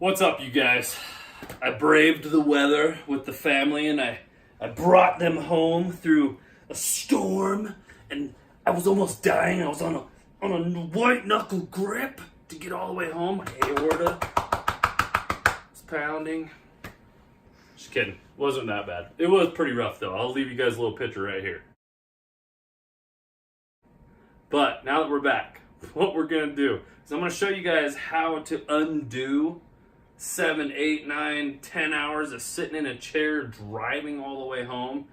What's up, you guys? I braved the weather with the family and I brought them home through a storm, and I was almost dying. I was on a white knuckle grip to get all the way home. My aorta was pounding. Just kidding. It wasn't that bad. It was pretty rough though. I'll leave you guys a little picture right here. But now that we're back, what we're gonna do is I'm gonna show you guys how to undo 7, 8, 9, 10 hours of sitting in a chair driving all the way home.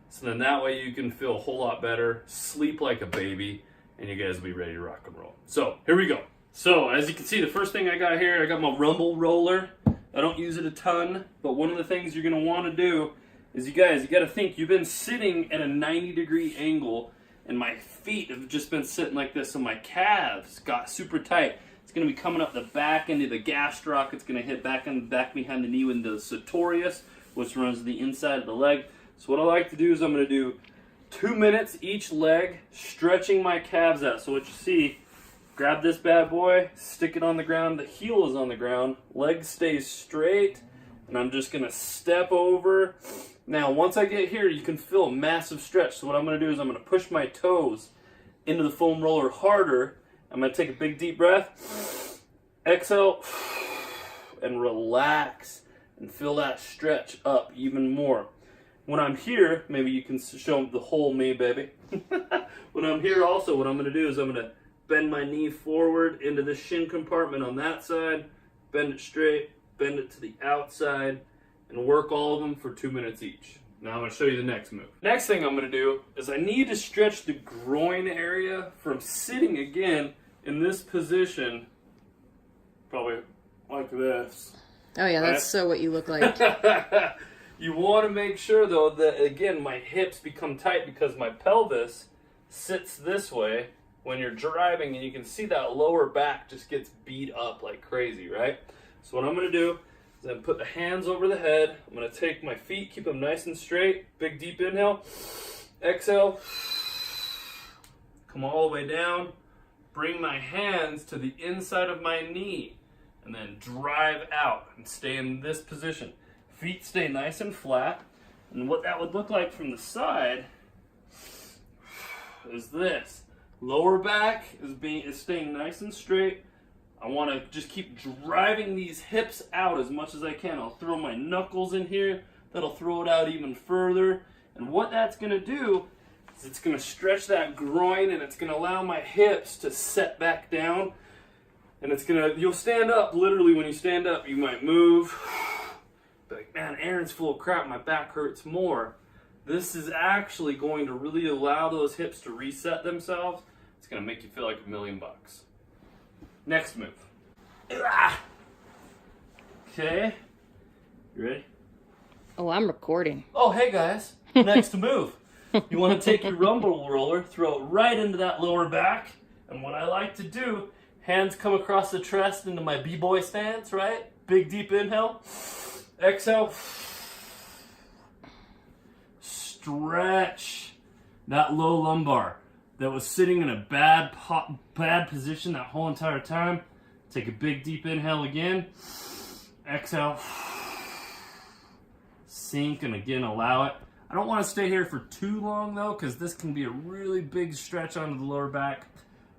So then that way you can feel a whole lot better, sleep like a baby, and you guys will be ready to rock and roll. So here we go. So as you can see, the first thing I got here, I got my rumble roller. I don't use it a ton, but one of the things you're gonna wanna do is you gotta think, you've been sitting at a 90-degree angle and my feet have just been sitting like this, so my calves got super tight. It's going to be coming up the back into the gastroc. It's going to hit back behind the knee into the sartorius, which runs the inside of the leg. So what I like to do is I'm going to do 2 minutes each leg, stretching my calves out. So what you see, grab this bad boy, stick it on the ground. The heel is on the ground, leg stays straight, and I'm just going to step over. Now, once I get here, you can feel a massive stretch. So what I'm going to do is I'm going to push my toes into the foam roller harder. I'm going to take a big deep breath, exhale, and relax, and feel that stretch up even more. When I'm here, maybe you can show them the whole me, baby. When I'm here also, what I'm going to do is I'm going to bend my knee forward into the shin compartment on that side, bend it straight, bend it to the outside, and work all of them for 2 minutes each. Now I'm going to show you the next move. Next thing I'm going to do is I need to stretch the groin area from sitting again in this position, probably like this. Oh yeah, that's so what you look like. You want to make sure though that, again, my hips become tight because my pelvis sits this way when you're driving, and you can see that lower back just gets beat up like crazy, right? So what I'm going to do is I'm put the hands over the head. I'm going to take my feet, keep them nice and straight. Big deep inhale. Exhale. Come all the way down. Bring my hands to the inside of my knee. And then drive out and stay in this position. Feet stay nice and flat. And what that would look like from the side is this. Lower back is staying nice and straight. I want to just keep driving these hips out as much as I can. I'll throw my knuckles in here. That'll throw it out even further. And what that's going to do is it's going to stretch that groin, and it's going to allow my hips to set back down. And you'll stand up. Literally, when you stand up, you might move. Be like, man, Aaron's full of crap. My back hurts more. This is actually going to really allow those hips to reset themselves. It's going to make you feel like $1,000,000. Next move. Okay. You ready? Oh, I'm recording. Oh, hey guys. Next move. You want to take your rumble roller, throw it right into that lower back. And what I like to do, hands come across the chest into my b-boy stance, right? Big deep inhale. Exhale. Stretch that low lumbar that was sitting in a bad position that whole entire time. Take a big deep inhale again. Exhale. Sink, and again allow it. I don't want to stay here for too long though, because this can be a really big stretch onto the lower back.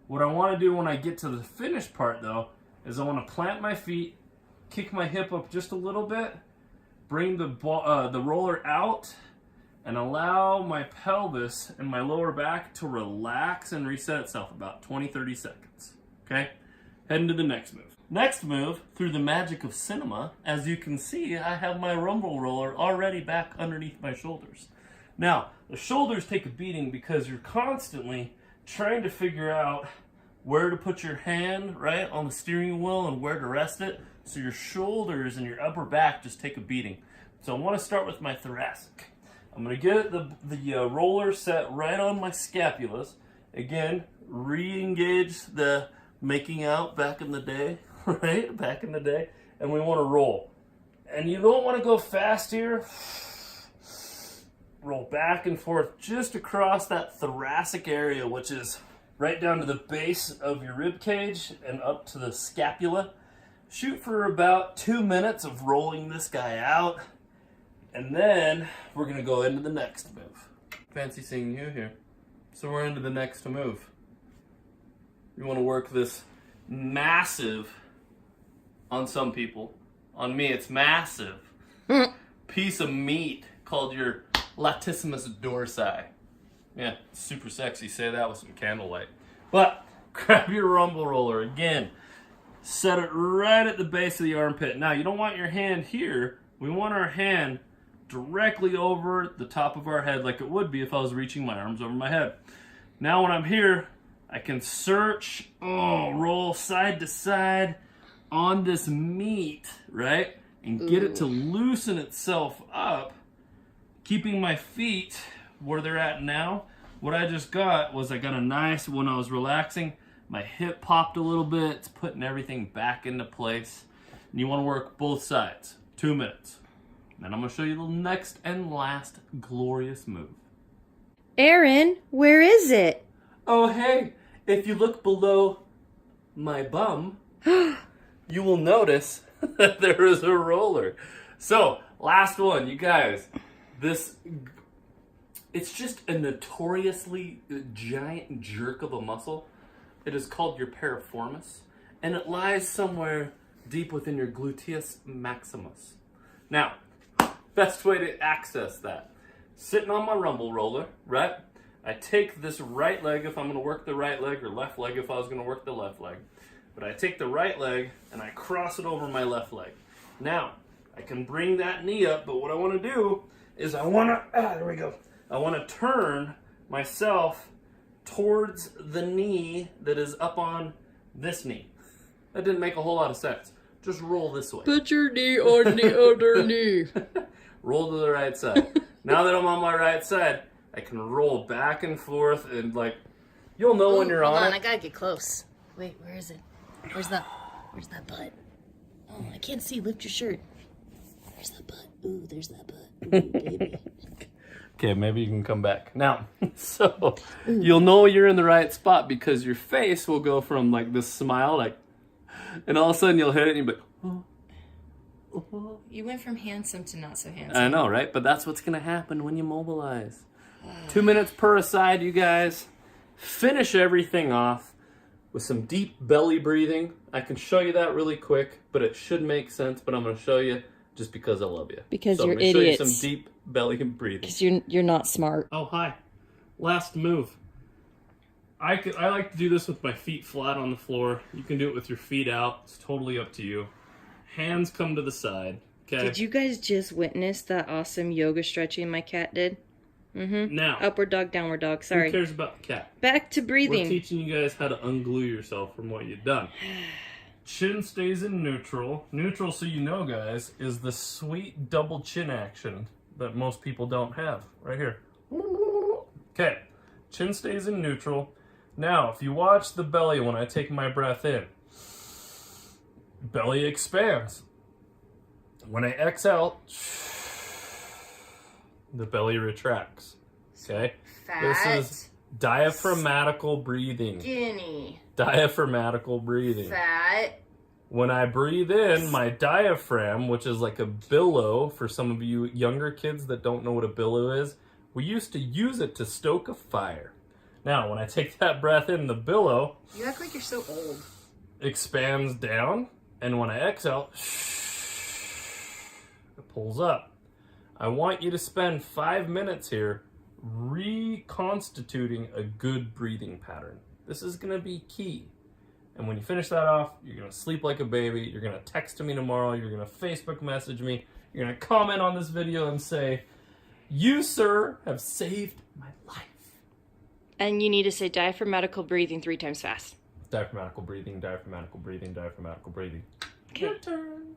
What I want to do when I get to the finished part though is I want to plant my feet, kick my hip up just a little bit, bring the roller out, and allow my pelvis and my lower back to relax and reset itself about 20-30 seconds. Okay? Heading to the next move. Next move, through the magic of cinema, as you can see, I have my rumble roller already back underneath my shoulders. Now, the shoulders take a beating because you're constantly trying to figure out where to put your hand, right, on the steering wheel and where to rest it. So your shoulders and your upper back just take a beating. So I want to start with my thoracic. I'm going to get the roller set right on my scapulas. Again, re-engage the making out back in the day, right? Back in the day. And we want to roll. And you don't want to go fast here. Roll back and forth just across that thoracic area, which is right down to the base of your rib cage and up to the scapula. shoot for about 2 minutes of rolling this guy out. And then we're going to go into the next move. Fancy seeing you here. So we're into the next move. You want to work this massive, on some people, on me it's massive, piece of meat called your latissimus dorsi. Yeah, super sexy. Say that with some candlelight. But grab your rumble roller again. Set it right at the base of the armpit. Now, you don't want your hand here. We want our hand directly over the top of our head like it would be if I was reaching my arms over my head. Now, when I'm here, I can search, roll side to side on this meat, right? And get it to loosen itself up, keeping my feet where they're at now. What I just got was I got a nice, when I was relaxing, my hip popped a little bit. It's putting everything back into place. And you want to work both sides. 2 minutes. Then I'm going to show you the next and last glorious move. Aaron, where is it? Oh, hey, if you look below my bum, you will notice that there is a roller. So, last one, you guys. It's just a notoriously giant jerk of a muscle. It is called your piriformis, and it lies somewhere deep within your gluteus maximus. Now, best way to access that. Sitting on my rumble roller, right? I take this right leg if I'm going to work the right leg, or left leg if I was going to work the left leg. But I take the right leg and I cross it over my left leg. Now, I can bring that knee up, but what I want to do is I want to turn myself towards the knee that is up on this knee. That didn't make a whole lot of sense. Just roll this way. Put your knee on the other knee. Roll to the right side. Now that I'm on my right side, I can roll back and forth, and you'll know when you're on it. Hold on, I gotta get close. Wait, where is it? Where's that butt? Oh, I can't see. Lift your shirt. Where's that butt? Ooh, there's that butt. Ooh, baby. Okay, maybe you can come back. Now, so you'll know you're in the right spot because your face will go from this smile, and all of a sudden you'll hit it and you'll be like, oh. You went from handsome to not so handsome. I know, right? But that's what's going to happen when you mobilize. 2 minutes per aside, you guys. Finish everything off with some deep belly breathing. I can show you that really quick, but it should make sense. But I'm going to show you just because I love you. Because so you're I'm gonna idiots. show you some deep belly breathing. Because you're not smart. Oh, hi. Last move. I like to do this with my feet flat on the floor. You can do it with your feet out. It's totally up to you. Hands come to the side. Okay. Did you guys just witness that awesome yoga stretching my cat did? Mm-hmm. Now, upward dog, downward dog. Sorry. Who cares about the cat? Back to breathing. We're teaching you guys how to unglue yourself from what you've done. Chin stays in neutral. Neutral, so you know, guys, is the sweet double chin action that most people don't have. Right here. Okay. Chin stays in neutral. Now, if you watch the belly when I take my breath in, belly expands. When I exhale, the belly retracts. Okay? Fat. This is diaphragmatical breathing. Skinny. Diaphragmatical breathing. Fat. When I breathe in, my diaphragm, which is like a billow for some of you younger kids that don't know what a billow is, we used to use it to stoke a fire. Now, when I take that breath in, the billow... You act like you're so old. ...expands down, and when I exhale, it pulls up. I want you to spend 5 minutes here reconstituting a good breathing pattern. This is going to be key. And when you finish that off, you're going to sleep like a baby. You're going to text me tomorrow. You're going to Facebook message me. You're going to comment on this video and say, "You, sir, have saved my life." And you need to say diaphragmatical breathing 3 times fast. Diaphragmatical breathing, diaphragmatical breathing, diaphragmatical breathing. Okay. Your turn.